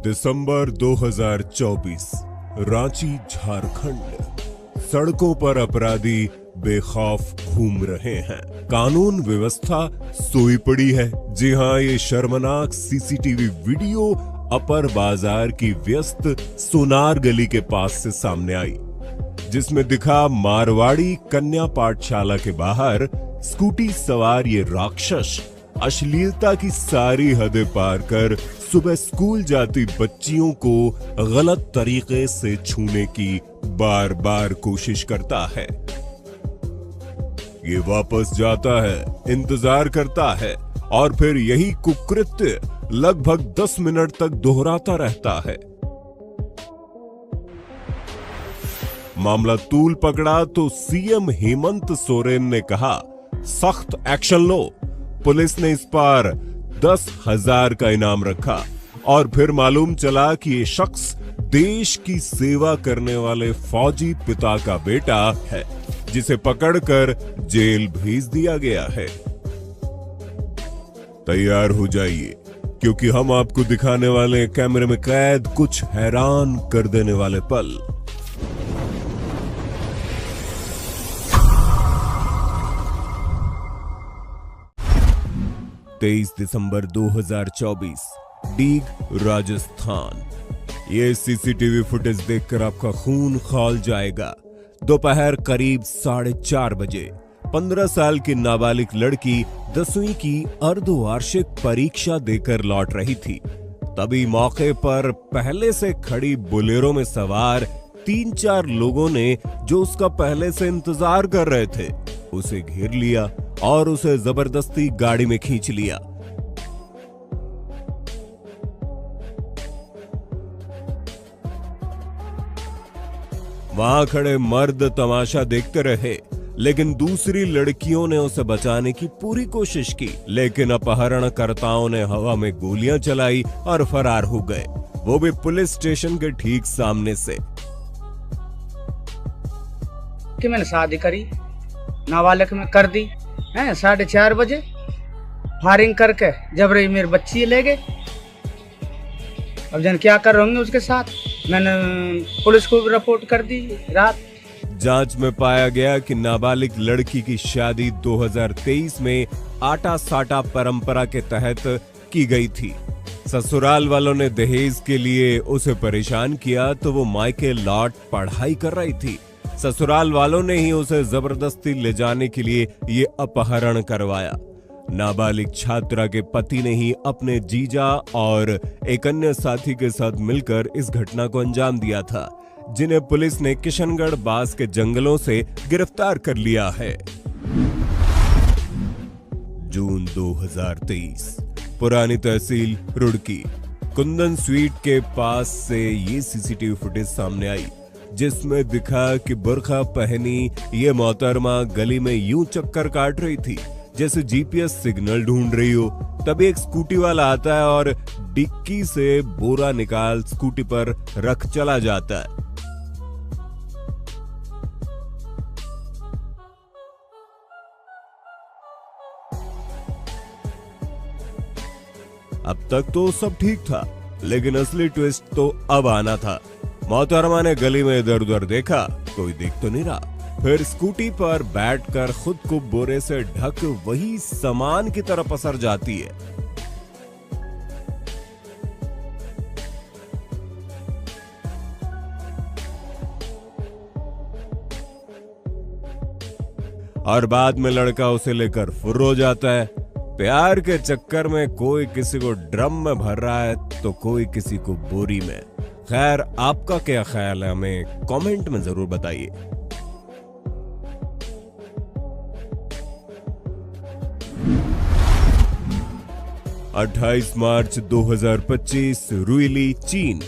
दिसंबर 2024, रांची, झारखंड। सड़कों पर अपराधी बेखौफ घूम रहे हैं। कानून व्यवस्था सोई पड़ी है। जी हां, ये शर्मनाक सीसीटीवी वीडियो अपर बाजार की व्यस्त सोनार गली के पास से सामने आई, जिसमें दिखा मारवाड़ी कन्या पाठशाला के बाहर स्कूटी सवार ये राक्षस अश्लीलता की सारी हदें पार कर सुबह स्कूल जाती बच्चियों को गलत तरीके से छूने की बार बार कोशिश करता है। ये वापस जाता है, इंतजार करता है और फिर यही कुकृत्य लगभग 10 मिनट तक दोहराता रहता है। मामला तूल पकड़ा तो सीएम हेमंत सोरेन ने कहा, सख्त एक्शन लो। पुलिस ने इस पर 10,000 का इनाम रखा और फिर मालूम चला कि ये शख्स देश की सेवा करने वाले फौजी पिता का बेटा है, जिसे पकड़कर जेल भेज दिया गया है। तैयार हो जाइए, क्योंकि हम आपको दिखाने वाले कैमरे में कैद कुछ हैरान कर देने वाले पल। दिसंबर 2024, डीग, राजस्थान। ये सीसीटीवी फुटेज देखकर आपका खून खौल जाएगा। दोपहर करीब 4:30 बजे 15 साल की नाबालिग लड़की 10वीं की अर्धवार्षिक परीक्षा देकर लौट रही थी। तभी मौके पर पहले से खड़ी बोलेरो में सवार 3-4 लोगों ने, जो उसका पहले से इंतजार कर रहे थे, उसे घेर लिया और उसे जबरदस्ती गाड़ी में खींच लिया। वहां खड़े मर्द तमाशा देखते रहे, लेकिन दूसरी लड़कियों ने उसे बचाने की पूरी कोशिश की, लेकिन अपहरणकर्ताओं ने हवा में गोलियां चलाई और फरार हो गए, वो भी पुलिस स्टेशन के ठीक सामने से। कि मैंने शादी करी, नाबालिग में कर दी है। 4:30 बजे फायरिंग करके जब रही मेरी बच्ची ले गए। अब जन क्या कर रहे होंगे उसके साथ। मैंने पुलिस को भी रिपोर्ट कर दी रात। जांच में पाया गया कि नाबालिग लड़की की शादी 2023 में आटा साटा परंपरा के तहत की गई थी। ससुराल वालों ने दहेज के लिए उसे परेशान किया तो वो मायके लौट पढ़ाई कर रही थी। ससुराल वालों ने ही उसे जबरदस्ती ले जाने के लिए ये अपहरण करवाया। नाबालिग छात्रा के पति ने ही अपने जीजा और एक अन्य साथी के साथ मिलकर इस घटना को अंजाम दिया था, जिन्हें पुलिस ने किशनगढ़ बास के जंगलों से गिरफ्तार कर लिया है। जून 2023, पुरानी तहसील रुड़की, कुंदन स्वीट के पास से ये सीसीटीवी फुटेज सामने आई, जिसमें दिखा कि बुर्का पहनी ये मोहतरमा गली में यूं चक्कर काट रही थी जैसे जीपीएस सिग्नल ढूंढ रही हो। तभी एक स्कूटी वाला आता है और डिक्की से बोरा निकाल स्कूटी पर रख चला जाता है। अब तक तो सब ठीक था, लेकिन असली ट्विस्ट तो अब आना था। मोहतरमा ने गली में इधर उधर देखा, कोई देख तो नहीं रहा। फिर स्कूटी पर बैठकर खुद को बोरे से ढक वही सामान की तरफ पसर जाती है। और बाद में लड़का उसे लेकर फुर्र हो जाता है। प्यार के चक्कर में कोई किसी को ड्रम में भर रहा है तो कोई किसी को बोरी में। खैर, आपका क्या ख्याल है, हमें कमेंट में जरूर बताइए। (28 मार्च 2025) रुइली, चीन।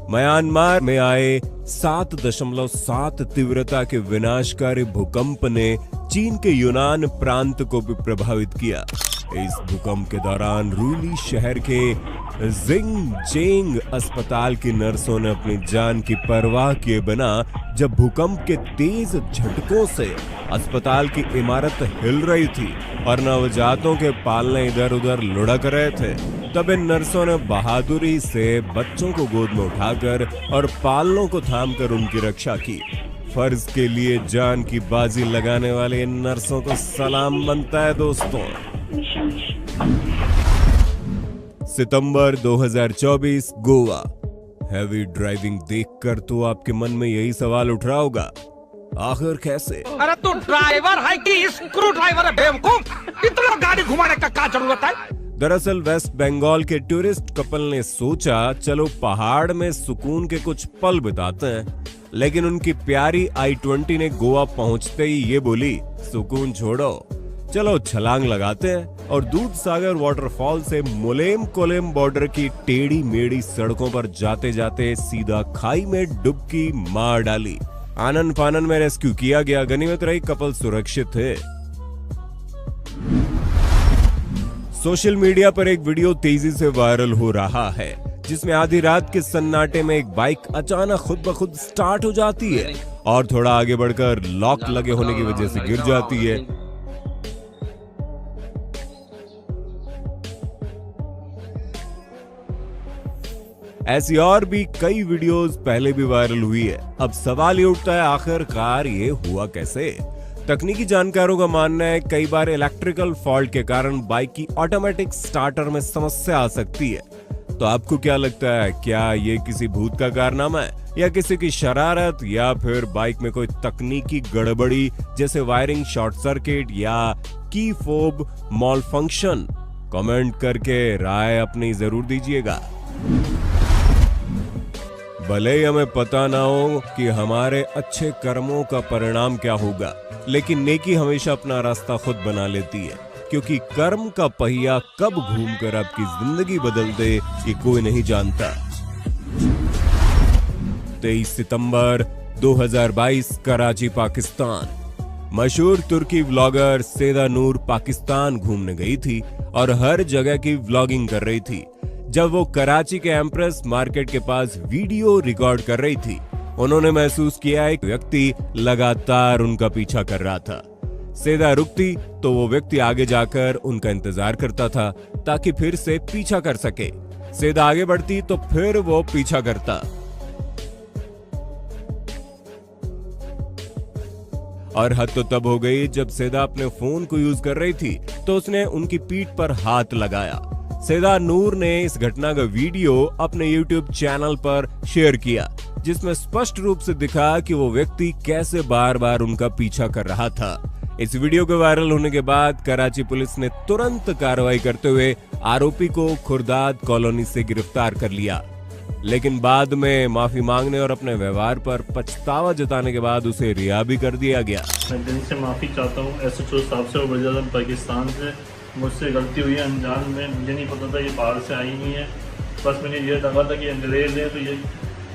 म्यांमार में आए 7.7 तीव्रता के विनाशकारी भूकंप ने चीन के यूनान प्रांत को भी प्रभावित किया। इस भूकंप के दौरान रुइली शहर के जिंग जेंग अस्पताल की नर्सों ने अपनी जान की परवाह किए बिना जब भूकंप के तेज झटकों से अस्पताल की इमारत हिल रही थी और नवजातों के पालने इधर उधर लुढ़क रहे थे, तब इन नर्सों ने बहादुरी से बच्चों को गोद में उठाकर और पालनों को थामकर उनकी रक्षा की। फर्ज के लिए जान की बाजी लगाने वाले इन नर्सों को सलाम बनता है दोस्तों। सितंबर 2024 गोवा। हैवी ड्राइविंग देखकर तो आपके मन में यही सवाल उठ रहा होगा, आखिर कैसे? अरे तू ड्राइवर है कि स्क्रू ड्राइवर है बेवकूफ? इतना गाड़ी घुमाने का क्या जरूरत है? दरअसल वेस्ट बंगाल के टूरिस्ट कपल ने सोचा चलो पहाड़ में सुकून के कुछ पल बिताते हैं, लेकिन उनकी प्यारी i20 ने गोवा पहुंचते ही ये बोली, सुकून छोड़ो, चलो छलांग लगाते हैं, और दूध सागर वाटरफॉल से मुलेम कोलेम बॉर्डर की टेढ़ी मेढ़ी सड़कों पर जाते जाते सीधा खाई में डुबकी मार डाली। आनन फानन में रेस्क्यू किया गया, गनीमत रही कपल सुरक्षित थे। सोशल मीडिया पर एक वीडियो तेजी से वायरल हो रहा है जिसमें आधी रात के सन्नाटे में एक बाइक अचानक खुद ब खुद स्टार्ट हो जाती है और थोड़ा आगे बढ़कर लॉक लगे होने की वजह से गिर जाती है। ऐसी और भी कई वीडियोस पहले भी वायरल हुई है। अब सवाल ये उठता है, आखिरकार ये हुआ कैसे? तकनीकी जानकारों का मानना है कई बार इलेक्ट्रिकल फॉल्ट के कारण बाइक की ऑटोमेटिक स्टार्टर में समस्या आ सकती है। तो आपको क्या लगता है, क्या ये किसी भूत का कारनामा है या किसी की शरारत या फिर बाइक में कोई तकनीकी गड़बड़ी जैसे वायरिंग शॉर्ट सर्किट या की फोब मॉल फंक्शन? कमेंट करके राय अपनी जरूर दीजिएगा। भले ही हमें पता ना हो कि हमारे अच्छे कर्मों का परिणाम क्या होगा, लेकिन नेकी हमेशा अपना रास्ता खुद बना लेती है, क्योंकि कर्म का पहिया कब घूमकर आपकी जिंदगी बदल दे ये कोई नहीं जानता। 23 सितंबर 2022 कराची पाकिस्तान। मशहूर तुर्की व्लॉगर सेदा नूर पाकिस्तान घूमने गई थी और हर जगह की व्लॉगिंग कर रही थी। जब वो कराची के एम्प्रेस मार्केट के पास वीडियो रिकॉर्ड कर रही थी, उन्होंने महसूस किया एक व्यक्ति लगातार उनका पीछा कर रहा था। सेदा रुकती तो वो व्यक्ति आगे जाकर उनका इंतजार करता था ताकि फिर से पीछा कर सके। सेदा आगे बढ़ती तो फिर वो पीछा करता। और हद तो तब हो गई जब सेदा अपने फोन को यूज कर रही थी तो उसने उनकी पीठ पर हाथ लगाया। सेदा नूर ने इस घटना का वीडियो अपने YouTube चैनल पर शेयर किया, जिसमें स्पष्ट रूप से दिखा कि वो व्यक्ति कैसे बार बार उनका पीछा कर रहा था। इस वीडियो के वायरल होने के बाद कराची पुलिस ने तुरंत कार्रवाई करते हुए आरोपी को खुर्दाद कॉलोनी से गिरफ्तार कर लिया, लेकिन बाद में माफी मांगने और अपने व्यवहार पर पछतावा जताने के बाद उसे रिहा भी कर दिया गया। मैं दिल से माफी चाहता हूँ SHO साहब से और वज़ीर आज़म पाकिस्तान से। मुझसे गलती हुई है अनजान में, मुझे नहीं पता था ये बाहर से आई नहीं है। बस मैंने ये लगा था कि अंग्रेज़ हैं तो ये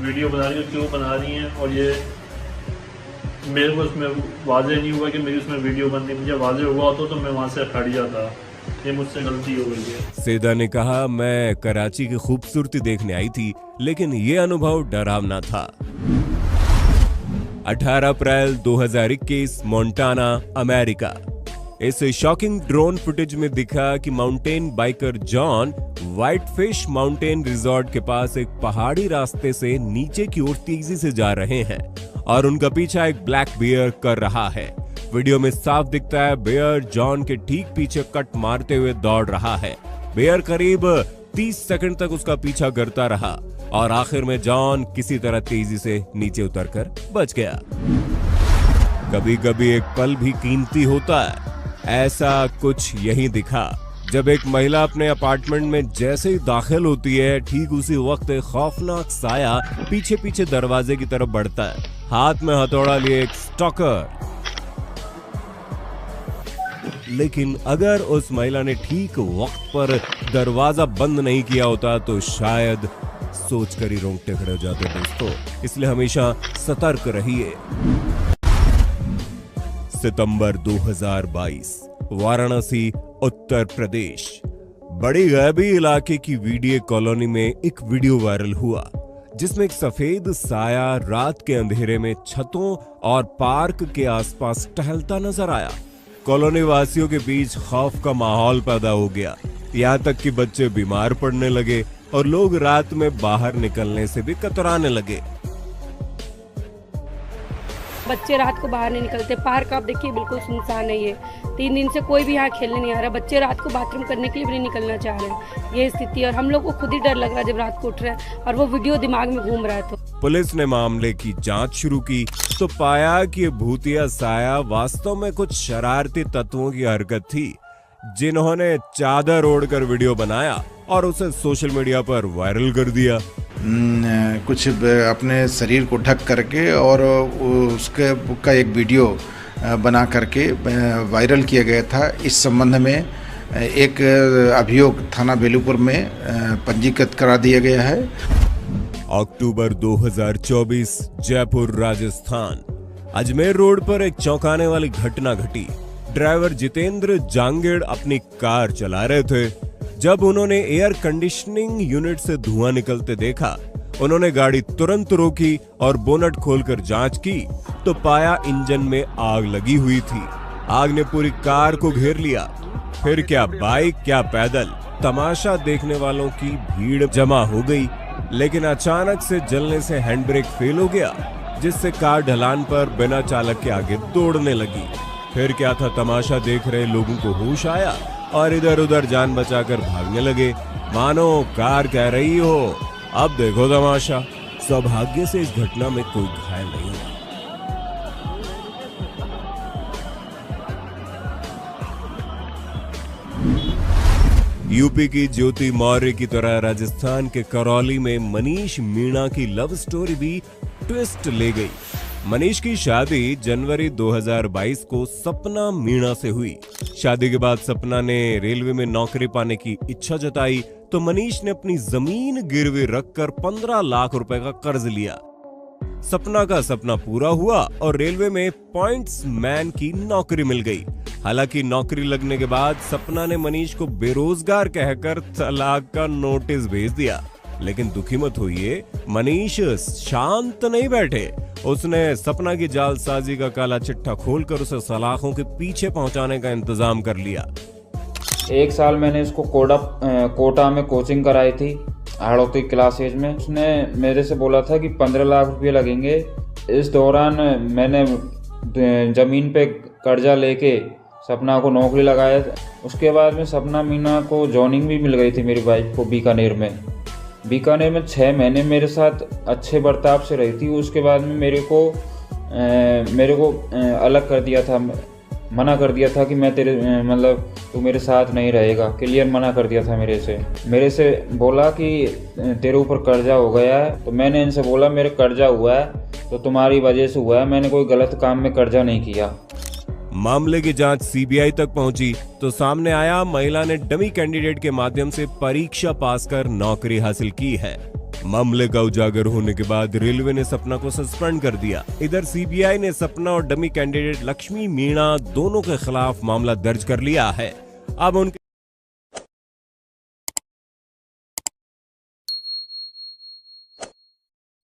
वीडियो बना रही है, क्यों बना रही हैं, और ये मेरे को उसमें वाज़ेह नहीं हुआ कि मेरी उसमें वीडियो बन रही। मुझे वाज़ेह हुआ होता तो मैं वहाँ से हट जाता। ये मुझसे गलती हो गई है। सेदा ने कहा, मैं कराची की खूबसूरती देखने आई थी, लेकिन ये अनुभव डरावना था। 18 अप्रैल 2021 मोंटाना, अमेरिका। इस शॉकिंग ड्रोन फुटेज में दिखा कि mountain biker John whitefish mountain resort के पास एक पहाड़ी रास्ते से नीचे की ओर तेजी से जा रहे हैं और उनका पीछा एक ब्लैक बियर कर रहा है। वीडियो में साफ दिखता है बियर जॉन के ठीक पीछे कट मारते हुए दौड़ रहा है। बियर करीब 30 सेकंड तक उसका पीछा करता रहा और आखिर में जॉन किसी तरह तेजी से नीचे उतरकर बच गया। कभी कभी एक पल भी कीमती होता है। ऐसा कुछ यही दिखा जब एक महिला अपने अपार्टमेंट में जैसे ही दाखिल होती है, ठीक उसी वक्त एक खौफनाक साया पीछे पीछे दरवाजे की तरफ बढ़ता है, हाथ में हथौड़ा लिए एक स्टॉकर। लेकिन अगर उस महिला ने ठीक वक्त पर दरवाजा बंद नहीं किया होता तो शायद सोचकर ही रोंगटे खड़े हो जाते दोस्तों। इसलिए हमेशा सतर्क रहिए। सितंबर 2022, वाराणसी, उत्तर प्रदेश। बड़ी गैबी इलाके की वीडियो कॉलोनी में एक वीडियो वायरल हुआ जिसमें एक सफेद साया रात के अंधेरे में छतों और पार्क के आसपास टहलता नजर आया। कॉलोनी वासियों के बीच खौफ का माहौल पैदा हो गया, यहाँ तक कि बच्चे बीमार पड़ने लगे और लोग रात में बाहर निकलने से भी कतराने लगे। बच्चे रात को बाहर नहीं निकलते। पार्क आप देखिए बिल्कुल सुनसान है। ये 3 दिन से कोई भी यहाँ खेलने नहीं आ रहा। बच्चे रात को बाथरूम करने के लिए भी नहीं निकलना चाह रहे। ये स्थिति है और हम लोग को खुद ही डर लग रहा है जब रात को उठ रहे हैं और वो वीडियो दिमाग में घूम रहा है। तो पुलिस ने मामले की जांच शुरू की तो पाया कि ये भूतिया साया वास्तव में कुछ शरारती तत्वों की हरकत थी, जिन्होंने चादर ओढ़कर वीडियो बनाया और उसे सोशल मीडिया पर वायरल कर दिया। कुछ अपने शरीर को ढक करके और उसके का एक वीडियो बना करके वायरल किया गया था। इस संबंध में एक अभियोग थाना बेलूपुर में पंजीकृत करा दिया गया है। अक्टूबर 2024 जयपुर राजस्थान, अजमेर रोड पर एक चौंकाने वाली घटना घटी। ड्राइवर जितेंद्र जांगेड़ अपनी कार चला रहे थे। जब उन्होंने एयर कंडीशनिंग यूनिट से धुआं निकलते देखा, उन्होंने गाड़ी तुरंत रोकी और बोनट खोलकर जांच की तो पाया इंजन में आग लगी हुई थी। आग ने पूरी कार को घेर लिया। फिर क्या बाइक क्या पैदल, तमाशा देखने वालों की भीड़ जमा हो गई। लेकिन अचानक से जलने से हैंड ब्रेक फेल हो गया, जिससे कार ढलान पर बिना चालक के आगे दौड़ने लगी। फिर क्या था, तमाशा देख रहे लोगों को होश आया और इधर उधर जान बचाकर भागने लगे, मानो कार कह रही हो अब देखो तमाशा। सौभाग्य से इस घटना में कोई घायल नहीं हुआ। यूपी की ज्योति मौर्य की तरह राजस्थान के करौली में मनीष मीणा की लव स्टोरी भी ट्विस्ट ले गई। मनीष की शादी जनवरी 2022 को सपना मीणा से हुई। शादी के बाद सपना ने रेलवे में नौकरी पाने की इच्छा जताई तो मनीष ने अपनी जमीन गिरवी रखकर 15 लाख रुपए का कर्ज लिया। सपना का सपना पूरा हुआ और रेलवे में पॉइंट्स मैन की नौकरी मिल गई। हालांकि नौकरी लगने के बाद सपना ने मनीष को बेरोजगार कहकर तलाक का नोटिस भेज दिया। लेकिन दुखी मत होइए, मनीष शांत नहीं बैठे। उसने सपना की जालसाजी का काला चिट्ठा खोलकर उसे सलाखों के पीछे पहुंचाने का इंतजाम कर लिया। 1 साल मैंने इसको कोटा में कोचिंग कराई थी, हाड़ौती क्लासेज में। उसने मेरे से बोला था कि 15 लाख रुपये लगेंगे। इस दौरान मैंने ज़मीन पे कर्जा लेके सपना को नौकरी लगाया। उसके बाद में सपना मीना को जॉइनिंग भी मिल गई थी मेरी वाइफ को बीकानेर में। बीकानेर में 6 महीने मेरे साथ अच्छे बर्ताव से रही थी। उसके बाद में मेरे को अलग कर दिया था, मना कर दिया था कि मैं तू मेरे साथ नहीं रहेगा। क्लियर मना कर दिया था मेरे से बोला कि तेरे ऊपर कर्जा हो गया है। तो मैंने इनसे बोला मेरे कर्जा हुआ है तो तुम्हारी वजह से हुआ है, मैंने कोई गलत काम में कर्जा नहीं किया। मामले की जांच सीबीआई तक पहुंची तो सामने आया महिला ने डमी कैंडिडेट के माध्यम से परीक्षा पास कर नौकरी हासिल की है। मामले का उजागर होने के बाद रेलवे ने सपना को सस्पेंड कर दिया। इधर सीबीआई ने सपना और डमी कैंडिडेट लक्ष्मी मीणा दोनों के खिलाफ मामला दर्ज कर लिया है। अब उनके